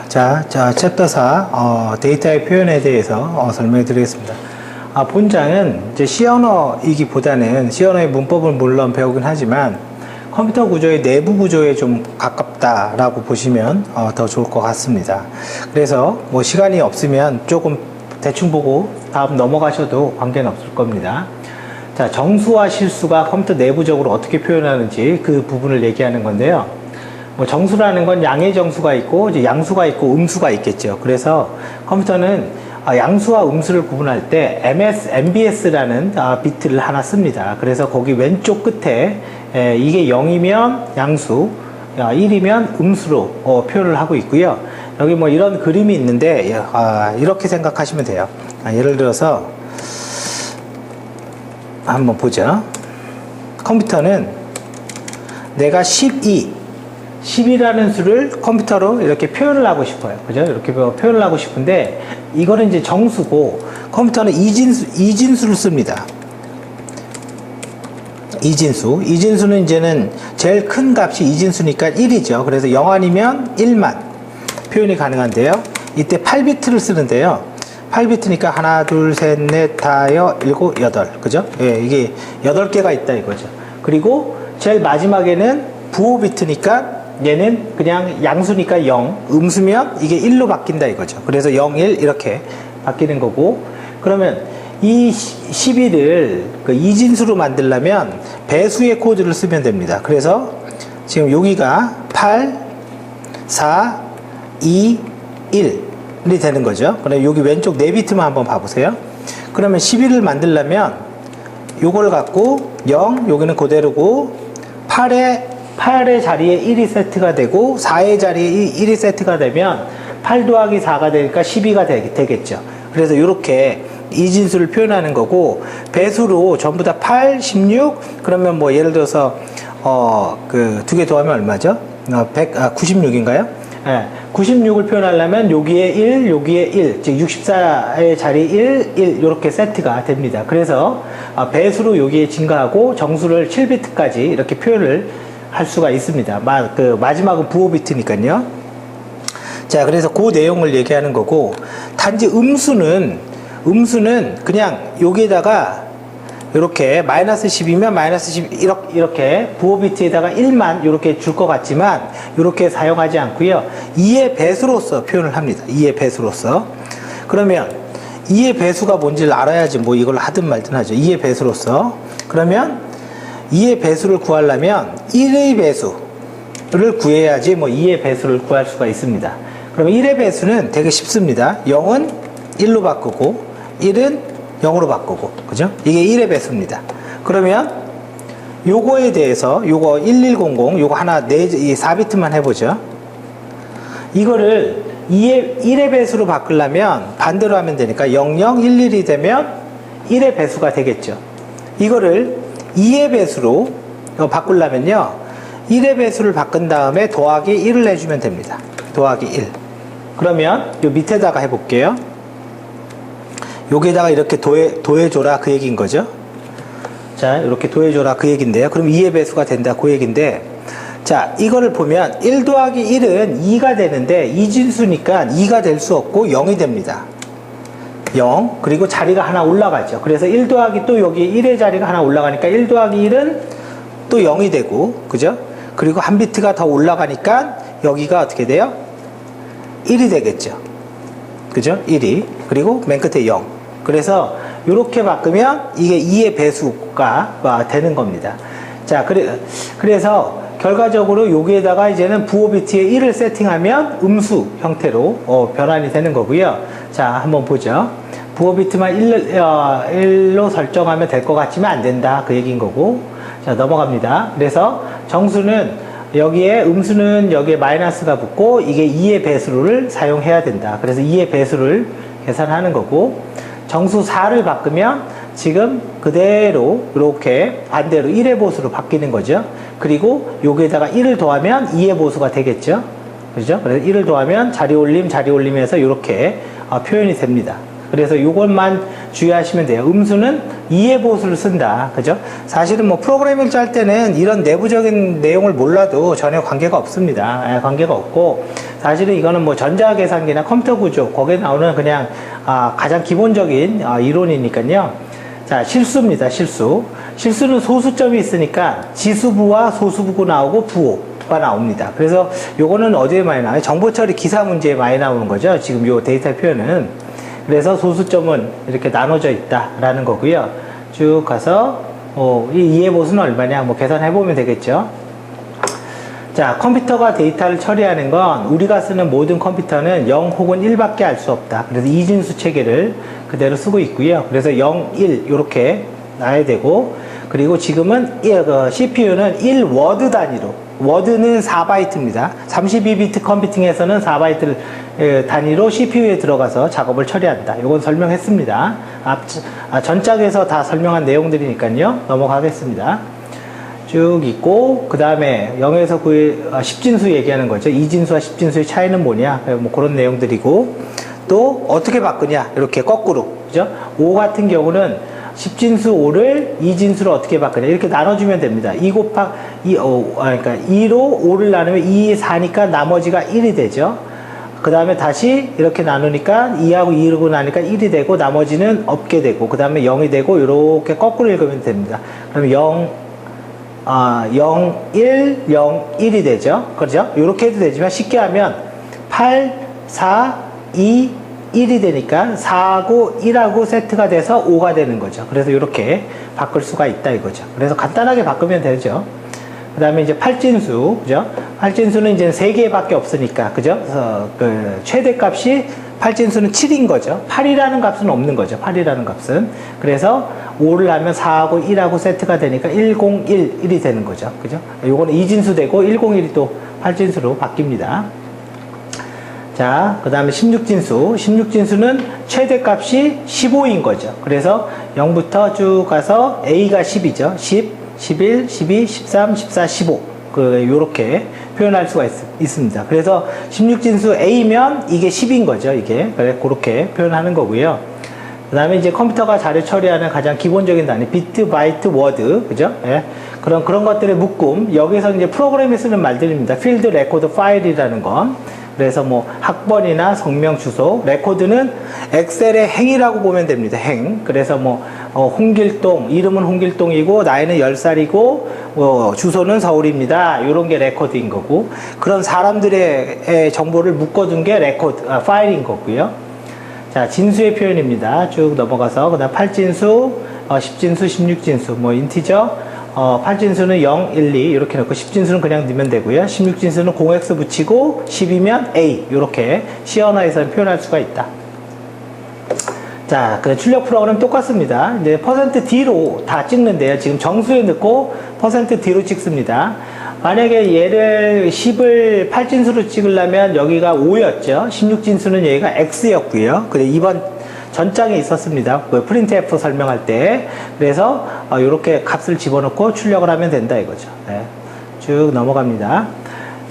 자, 챕터 4 데이터의 표현에 대해서 설명해 드리겠습니다. 본장은 이제 C 언어이기보다는 C 언어의 문법을 물론 배우긴 하지만 컴퓨터 구조의 내부 구조에 좀 가깝다라고 보시면 더 좋을 것 같습니다. 그래서 뭐 시간이 없으면 조금 대충 보고 다음 넘어가셔도 관계는 없을 겁니다. 자, 정수와 실수가 컴퓨터 내부적으로 어떻게 표현하는지 그 부분을 얘기하는 건데요. 뭐 정수라는 건 양의 정수가 있고 이제 양수가 있고 음수가 있겠죠. 그래서 컴퓨터는 양수와 음수를 구분할 때 MBS라는 비트를 하나 씁니다. 그래서 거기 왼쪽 끝에 이게 0이면 양수, 1이면 음수로 표현을 하고 있고요. 여기 뭐 이런 그림이 있는데 이렇게 생각하시면 돼요. 예를 들어서 한번 보죠. 컴퓨터는 내가 10이라는 수를 컴퓨터로 이렇게 표현을 하고 싶어요. 그죠? 이렇게 표현을 하고 싶은데, 이거는 이제 정수고, 컴퓨터는 이진수를 씁니다. 이진수는 이제는 제일 큰 값이 이진수니까 1이죠. 그래서 0 아니면 1만 표현이 가능한데요. 이때 8비트를 쓰는데요. 8비트니까 하나, 둘, 셋, 넷, 다여, 일곱, 여덟. 그죠? 예, 이게 8개가 있다 이거죠. 그리고 제일 마지막에는 부호비트니까 얘는 그냥 양수니까 0, 음수면 이게 1로 바뀐다 이거죠. 그래서 0, 1 이렇게 바뀌는 거고, 그러면 이 11을 그 이진수로 만들려면 배수의 코드를 쓰면 됩니다. 그래서 지금 여기가 8, 4, 2, 1이 되는 거죠. 그럼 여기 왼쪽 4비트만 한번 봐보세요. 그러면 11을 만들려면 요걸 갖고 0, 여기는 그대로고 8의 자리에 1이 세트가 되고 4의 자리에 1이 세트가 되면 8 더하기 4가 되니까 12가 되겠죠. 그래서 이렇게 이진수를 표현하는 거고, 배수로 전부 다 8, 16, 그러면 뭐 예를 들어서 그 두 개 더하면 얼마죠? 96인가요? 네, 96을 표현하려면 여기에 1, 여기에 1, 즉 64의 자리 1, 1 이렇게 세트가 됩니다. 그래서 배수로 여기에 증가하고 정수를 7비트까지 이렇게 표현을 할 수가 있습니다. 마지막은 부호비트니까요. 자, 그래서 그 내용을 얘기하는 거고, 단지 음수는 그냥 여기에다가 이렇게 마이너스 10이면 마이너스 10 이렇게 부호비트에다가 1만 이렇게 줄 것 같지만 이렇게 사용하지 않고요. 2의 배수로서 표현을 합니다. 2의 배수로서. 그러면 2의 배수가 뭔지를 알아야지 뭐 이걸 하든 말든 하죠. 2의 배수로서. 그러면 2의 배수를 구하려면 1의 배수를 구해야지 뭐 2의 배수를 구할 수가 있습니다. 그러면 1의 배수는 되게 쉽습니다. 0은 1로 바꾸고 1은 0으로 바꾸고, 그죠? 이게 1의 배수입니다. 그러면 요거에 대해서 요거 1100 요거 하나 4비트만 해보죠. 이거를 1의 배수로 바꾸려면 반대로 하면 되니까 0011이 되면 1의 배수가 되겠죠. 이거를 2의 배수로 바꾸려면요, 1의 배수를 바꾼 다음에 더하기 1을 해주면 됩니다. 더하기 1. 그러면 요 밑에다가 해볼게요. 여기에다가 이렇게 더해줘라 그 얘기인 거죠. 자, 이렇게 더해줘라 그 얘기인데요. 그럼 2의 배수가 된다 그 얘기인데, 자, 이거를 보면 1 더하기 1은 2가 되는데 이진수니까 2가 될 수 없고 0이 됩니다. 0. 그리고 자리가 하나 올라가죠. 그래서 1 더하기 또 여기 1의 자리가 하나 올라가니까 1 더하기 1은 또 0이 되고, 그죠? 그리고 한 비트가 더 올라가니까 여기가 어떻게 돼요? 1이 되겠죠. 그죠? 1이. 그리고 맨 끝에 0. 그래서 이렇게 바꾸면 이게 2의 배수가 되는 겁니다. 자, 그래서 결과적으로 여기에다가 이제는 부호비트에 1을 세팅하면 음수 형태로 변환이 되는 거고요. 자, 한번 보죠. 부호비트만 1로 설정하면 될 것 같지만 안 된다 그 얘기인 거고. 자, 넘어갑니다. 그래서 정수는 여기에, 음수는 여기에 마이너스가 붙고 이게 2의 배수를 사용해야 된다. 그래서 2의 배수를 계산하는 거고, 정수 4를 바꾸면 지금 그대로 이렇게 반대로 1의 보수로 바뀌는 거죠. 그리고 여기에다가 1을 더하면 2의 보수가 되겠죠. 그죠? 그래서 1을 더하면 자리 올림해서 이렇게 표현이 됩니다. 그래서 이것만 주의하시면 돼요. 음수는 2의 보수를 쓴다. 그죠? 사실은 뭐 프로그래밍 짤 때는 이런 내부적인 내용을 몰라도 전혀 관계가 없습니다. 관계가 없고, 사실은 이거는 뭐 전자계산기나 컴퓨터 구조, 거기에 나오는 그냥 가장 기본적인 이론이니까요. 자, 실수입니다. 실수는 소수점이 있으니까 지수부와 소수부가 나오고 부호가 나옵니다. 그래서 요거는 어디에 많이 나와요? 정보처리 기사 문제에 많이 나오는 거죠. 지금 요 데이터 표현은. 그래서 소수점은 이렇게 나눠져 있다라는 거고요. 쭉 가서 이 이해 보수는 얼마냐? 뭐 계산해 보면 되겠죠. 자, 컴퓨터가 데이터를 처리하는 건 우리가 쓰는 모든 컴퓨터는 0 혹은 1밖에 알 수 없다. 그래서 이진수 체계를 그대로 쓰고 있고요. 그래서 0, 1 이렇게 놔야 되고, 그리고 지금은 CPU는 1워드 단위로, 워드는 4바이트입니다. 32비트 컴퓨팅에서는 4바이트 단위로 CPU에 들어가서 작업을 처리한다. 이건 설명했습니다. 전작에서 다 설명한 내용들이니까요. 넘어가겠습니다. 쭉 있고, 그 다음에 0에서 9의 10진수 얘기하는 거죠. 2진수와 10진수의 차이는 뭐냐, 뭐 그런 내용들이고, 또 어떻게 바꾸냐, 이렇게 거꾸로, 그죠? 5 같은 경우는 10진수 5를 2진수로 어떻게 바꾸냐, 이렇게 나눠주면 됩니다. 2 그러니까 2로 5를 나누면 2, 4니까 나머지가 1이 되죠. 그 다음에 다시 이렇게 나누니까 2하고 2로 나니까 1이 되고, 나머지는 없게 되고, 그 다음에 0이 되고, 이렇게 거꾸로 읽으면 됩니다. 그럼 0, 1, 0, 1이 되죠. 그렇죠? 이렇게 해도 되지만 쉽게 하면 8, 4, 2, 1이 되니까 4하고 1하고 세트가 돼서 5가 되는 거죠. 그래서 이렇게 바꿀 수가 있다 이거죠. 그래서 간단하게 바꾸면 되죠. 그 다음에 이제 8진수, 그죠? 8진수는 이제 3개밖에 없으니까, 그죠? 그래서 그 최대값이 8진수는 7인 거죠. 8이라는 값은 없는 거죠. 8이라는 값은. 그래서 5를 하면 4하고 1하고 세트가 되니까 1011이 되는 거죠. 그죠? 요거는 2진수 되고 101이 또 8진수로 바뀝니다. 자, 그 다음에 16진수. 16진수는 최대값이 15인 거죠. 그래서 0부터 쭉 가서 A가 10이죠. 10, 11, 12, 13, 14, 15. 요렇게 표현할 수가 있습니다. 그래서 16진수 A면 이게 10인 거죠. 이게. 그래, 그렇게 표현하는 거고요. 그 다음에 이제 컴퓨터가 자료 처리하는 가장 기본적인 단위, 비트, 바이트, 워드, 그죠? 예. 그런 것들의 묶음. 여기서 이제 프로그램에 쓰는 말들입니다. 필드, 레코드, 파일이라는 건. 그래서 뭐 학번이나 성명, 주소, 레코드는 엑셀의 행이라고 보면 됩니다. 행. 그래서 뭐 홍길동, 이름은 홍길동이고 나이는 10살이고 주소는 서울입니다. 이런 게 레코드인 거고, 그런 사람들의 정보를 묶어둔 게 파일인 거고요. 자, 진수의 표현입니다. 쭉 넘어가서 그다음 8진수, 10진수, 16진수, 뭐 인티저, 8진수는 0, 1, 2 이렇게 넣고 10진수는 그냥 넣으면 되고요. 16진수는 0x 붙이고 10이면 A 이렇게 C 언어에서는 표현할 수가 있다. 자, 그 출력 프로그램 똑같습니다. 이제 %D로 다 찍는데요. 지금 정수에 넣고 %D로 찍습니다. 만약에 얘를 10을 8진수로 찍으려면 여기가 5였죠. 16진수는 여기가 X였고요. 그래, 이번 전장에 있었습니다. 그 프린트F 설명할 때. 그래서 이렇게 값을 집어넣고 출력을 하면 된다 이거죠. 네. 쭉 넘어갑니다.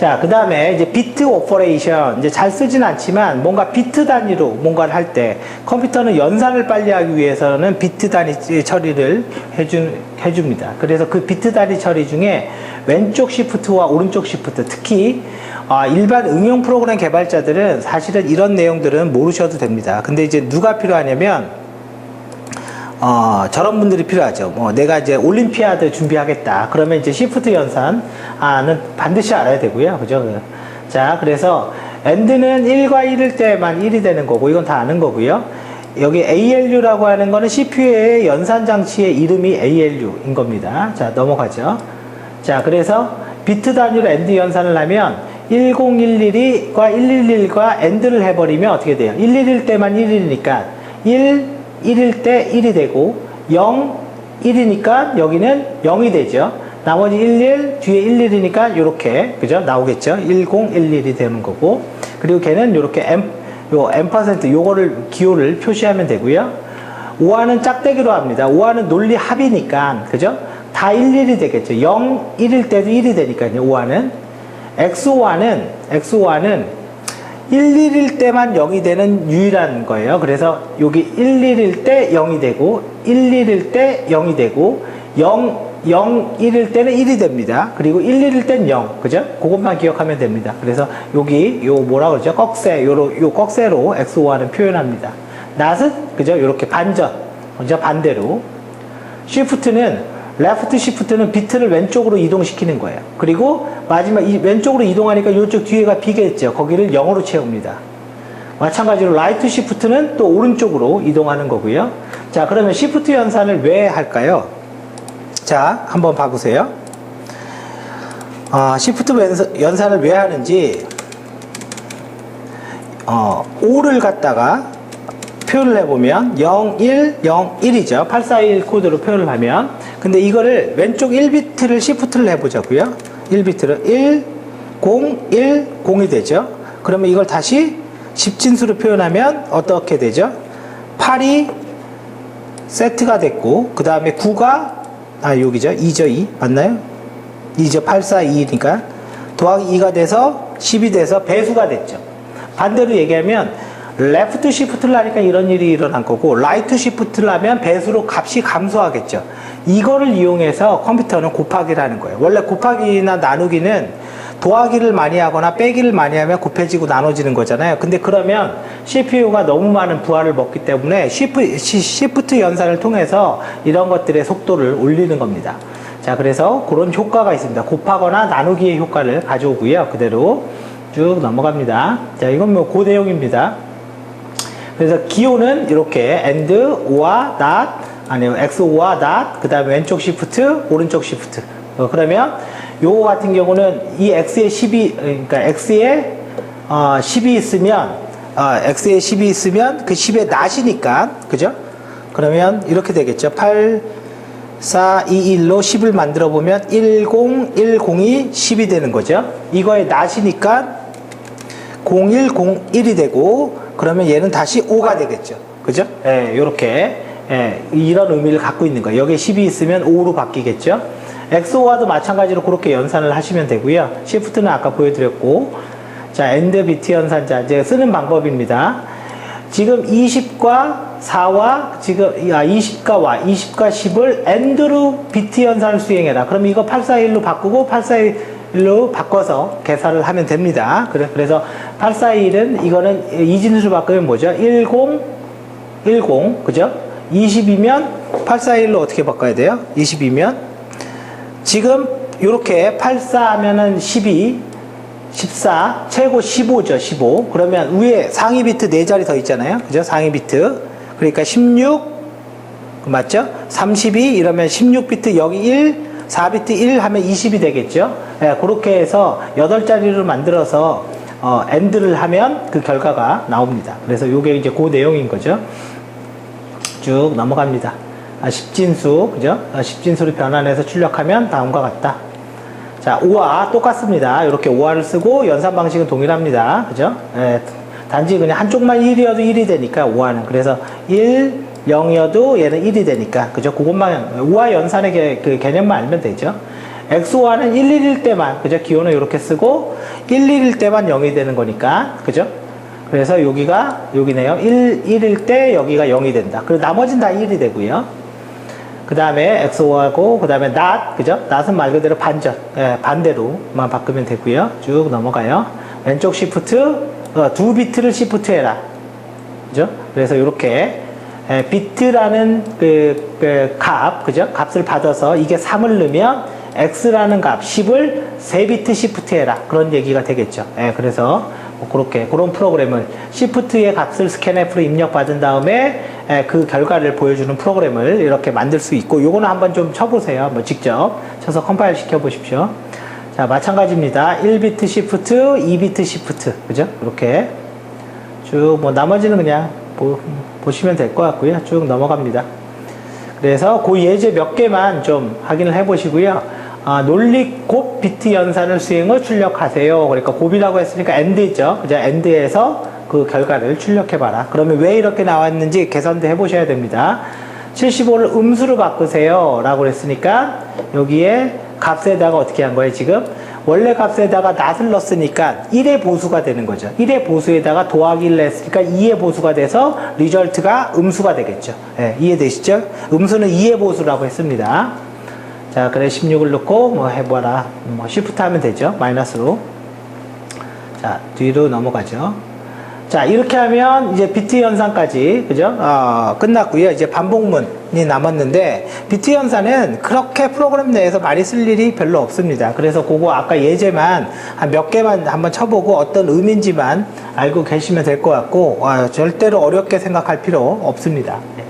자, 그 다음에 이제 비트 오퍼레이션. 이제 잘 쓰진 않지만 뭔가 비트 단위로 뭔가를 할 때, 컴퓨터는 연산을 빨리 하기 위해서는 비트 단위 처리를 해줍니다. 그래서 그 비트 단위 처리 중에 왼쪽 시프트와 오른쪽 시프트, 특히 일반 응용 프로그램 개발자들은 사실은 이런 내용들은 모르셔도 됩니다. 근데 이제 누가 필요하냐면 저런 분들이 필요하죠. 뭐 내가 이제 올림피아드 준비하겠다. 그러면 이제 시프트 연산은 반드시 알아야 되고요. 그죠? 자, 그래서 AND는 1과 1일 때만 1이 되는 거고, 이건 다 아는 거고요. 여기 ALU라고 하는 거는 CPU의 연산 장치의 이름이 ALU인 겁니다. 자, 넘어가죠. 자, 그래서 비트 단위로 AND 연산을 하면 1011과 111과 AND를 해버리면 어떻게 돼요? 111 때만 1이니까 1일 때 1이 되고 0, 1이니까 여기는 0이 되죠. 나머지 11, 뒤에 11이니까 이렇게, 그죠? 나오겠죠? 1011이 되는 거고, 그리고 걔는 이렇게 M%, 요거를, 기호를 표시하면 되고요. 5화는 짝대기로 합니다. 5화는 논리 합이니까, 그죠? 다 11이 되겠죠. 0, 1일 때도 1이 되니까요, 5화는. X5화는 11일 때만 0이 되는 유일한 거예요. 그래서 여기 11일 때 0이 되고, 11일 때 0이 되고, 0, 0, 1일 때는 1이 됩니다. 그리고 1, 1일 땐 0. 그죠? 그것만 기억하면 됩니다. 그래서 여기, 요 뭐라 그러죠? 꺽쇠, 요 꺽쇠로 XOR은 표현합니다. not은, 그죠? 요렇게 반전. 그죠? 반대로. shift는, left shift는 비트를 왼쪽으로 이동시키는 거예요. 그리고 마지막, 왼쪽으로 이동하니까 이쪽 뒤에가 비겠죠. 거기를 0으로 채웁니다. 마찬가지로 right shift는 또 오른쪽으로 이동하는 거고요. 자, 그러면 shift 연산을 왜 할까요? 자, 한번 봐보세요. 시프트 연산을 왜 하는지, 5를 갖다가 표현을 해보면, 0, 1, 0, 1이죠. 8421 코드로 표현을 하면. 근데 이거를 왼쪽 1비트를 시프트를 해보자고요. 1비트를 1, 0, 1, 0이 되죠. 그러면 이걸 다시 10진수로 표현하면 어떻게 되죠? 8이 세트가 됐고, 그 다음에 9가 여기죠. 2죠, 2. 맞나요? 2죠. 8, 4, 2니까. 더하기 2가 돼서 10이 돼서 배수가 됐죠. 반대로 얘기하면, 레프트 시프트를 하니까 이런 일이 일어난 거고, 라이트 시프트를 하면 배수로 값이 감소하겠죠. 이거를 이용해서 컴퓨터는 곱하기를 하는 거예요. 원래 곱하기나 나누기는 더하기를 많이 하거나 빼기를 많이 하면 곱해지고 나눠지는 거잖아요. 근데 그러면 CPU가 너무 많은 부하를 먹기 때문에 시프트 연산을 통해서 이런 것들의 속도를 올리는 겁니다. 자, 그래서 그런 효과가 있습니다. 곱하거나 나누기의 효과를 가져오고요. 그대로 쭉 넘어갑니다. 자, 이건 뭐 그 내용입니다. 그래서 기호는 이렇게 AND, OR, NOT, 아니요, XOR, NOT, 그 다음에 왼쪽 시프트, 오른쪽 시프트. 그러면 요거 같은 경우는 이 X에 10이, 그러니까 X에 10이 있으면, X에 10이 있으면 그 10의 낫이니까, 그죠? 그러면 이렇게 되겠죠. 8, 4, 2, 1로 10을 만들어 보면 10, 10이 10이 되는 거죠. 이거의 낫이니까 0, 1, 0, 1이 되고, 그러면 얘는 다시 5가 되겠죠. 그죠? 예, 요렇게, 예, 이런 의미를 갖고 있는 거예요. 여기에 10이 있으면 5로 바뀌겠죠. XOR도 마찬가지로 그렇게 연산을 하시면 되고요. 시프트는 아까 보여드렸고, 자, AND 비트 연산자 이제 쓰는 방법입니다. 지금 20과 4와 지금 20과 Y, 20과 10을 AND로 비트 연산을 수행해라. 그럼 이거 841로 바꾸고 841로 바꿔서 계산을 하면 됩니다. 그래서 841은 이거는 이진수로 바꾸면 뭐죠? 10, 10, 그죠? 20이면 841로 어떻게 바꿔야 돼요? 20이면 지금 이렇게 84 하면은 12, 14, 최고 15죠, 15. 그러면 위에 상위 비트 4자리 더 있잖아요. 그죠? 상위 비트. 그러니까 16, 맞죠? 32, 이러면 16비트 여기 1, 4비트 1 하면 20이 되겠죠? 예, 그렇게 해서 8자리를 만들어서, AND를 하면 그 결과가 나옵니다. 그래서 요게 이제 그 내용인 거죠. 쭉 넘어갑니다. 10진수, 그죠? 10진수로 변환해서 출력하면 다음과 같다. 자, OR 똑같습니다. 이렇게 OR을 쓰고 연산 방식은 동일합니다. 그죠? 예, 단지 그냥 한쪽만 1이어도 1이 되니까 OR는. 그래서 1, 0이어도 얘는 1이 되니까. 그죠? 그것만, OR 연산의 그 개념만 알면 되죠. XOR는 1, 1일 때만, 그죠? 기호는 이렇게 쓰고 1, 1일 때만 0이 되는 거니까. 그죠? 그래서 여기네요. 1, 1일 때 여기가 0이 된다. 그리고 나머지는 다 1이 되고요. 그 다음에 XOR하고, 그 다음에 NOT, 그죠? NOT은 말 그대로 반전, 예, 반대로만 바꾸면 되고요. 쭉 넘어가요. 왼쪽 시프트, 2비트를 시프트 해라. 그죠? 그래서 이렇게, 비트라는 값, 그죠? 값을 받아서 이게 3을 넣으면 X라는 값, 10을 3비트 시프트 해라. 그런 얘기가 되겠죠. 예, 그래서, 그렇게 그런 프로그램을 시프트의 값을 스캔F로 입력받은 다음에 그 결과를 보여주는 프로그램을 이렇게 만들 수 있고, 요거는 한번 좀 쳐보세요. 뭐 직접 쳐서 컴파일 시켜 보십시오. 자, 마찬가지입니다. 1비트 시프트, 2비트 시프트, 그죠? 이렇게 쭉 뭐 나머지는 그냥 보시면 될 것 같고요. 쭉 넘어갑니다. 그래서 그 예제 몇 개만 좀 확인을 해 보시고요. 논리 곱 비트 연산을 수행을 출력하세요. 그러니까 곱이라고 했으니까 AND죠. 그죠? AND에서 그 결과를 출력해봐라. 그러면 왜 이렇게 나왔는지 계산도 해보셔야 됩니다. 75를 음수로 바꾸세요. 라고 했으니까 여기에 값에다가 어떻게 한 거예요, 지금? 원래 값에다가 not을 넣었으니까 1의 보수가 되는 거죠. 1의 보수에다가 더하기를 했으니까 2의 보수가 돼서 리절트가 음수가 되겠죠. 예, 이해되시죠? 음수는 2의 보수라고 했습니다. 자, 그래 16을 넣고 뭐 해봐라. 뭐 시프트 하면 되죠. 마이너스로. 자, 뒤로 넘어가죠. 자, 이렇게 하면 이제 비트 현상까지, 그죠? 끝났고요. 이제 반복문이 남았는데, 비트 현상은 그렇게 프로그램 내에서 많이 쓸 일이 별로 없습니다. 그래서 그거 아까 예제만 한 몇 개만 한번 쳐보고 어떤 의미인지만 알고 계시면 될 것 같고, 절대로 어렵게 생각할 필요 없습니다. 네.